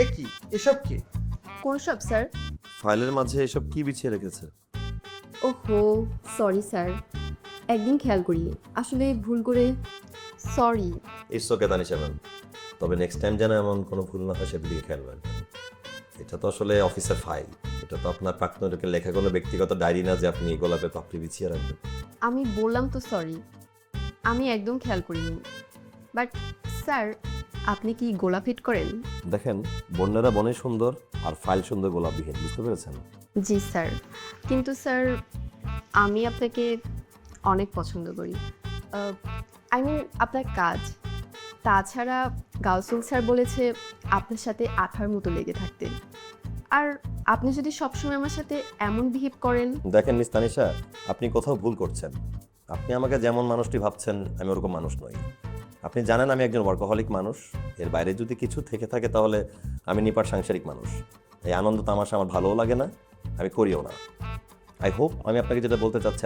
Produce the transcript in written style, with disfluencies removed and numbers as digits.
এ কি এসব কি? কোন সব স্যার? ফাইলের মাঝে এসব কি বিছিয়ে রেখেছে? ওহো, সরি স্যার, একদিন খেয়াল করি, আসলে ভুল করে। Sorry. It's okay Tanisha ma'am, তবে নেক্সট টাইম যেন এমন কোনো ভুল না হয় সেদিকে খেয়াল রাখবেন। এটা তো আসলে অফিসের ফাইল, এটা তো আপনার প্রাক্তনীকে লেখা কোনো ব্যক্তিগত ডায়েরি না যে আপনি গোলাপের পাপড়ি বিছিয়ে রাখবেন। আমি বললাম তো সরি, আমি একদম খেয়াল করিনি। বাট স্যার, আপনি কি গোলাপ হিট করেন? দেখেন, বন্যারা বনে সুন্দর আর ফাইল সুন্দর গোলাপবিহীন, বুঝতে পেরেছেন? জি স্যার, কিন্তু স্যার আমি আপনাকে অনেক পছন্দ করি। আই মিন আপনার কাজ। তাছাড়া গাউসুল স্যার বলেছে আপনার সাথে আঠার মতো লেগে থাকতে। আর আপনি যদি সবসময় আমার সাথে এমন বিহেভ করেন। দেখেন মিস তানিশা, আপনি কোথাও ভুল করছেন। আপনি আমাকে যেমন মানুষটি ভাবছেন আমি ওরকম মানুষ নই। আপনি জানেন আমি একজন ওয়ার্কাহলিক মানুষ। এর বাইরে যদি কিছু থেকে থাকে তাহলে আমি নিপাট সাংসারিক মানুষ। এই আনন্দ তামাশা আমার ভালোও লাগে না, আমি করিও না। আই হোপ আমি আপনাকে যেটা বলতে চাচ্ছি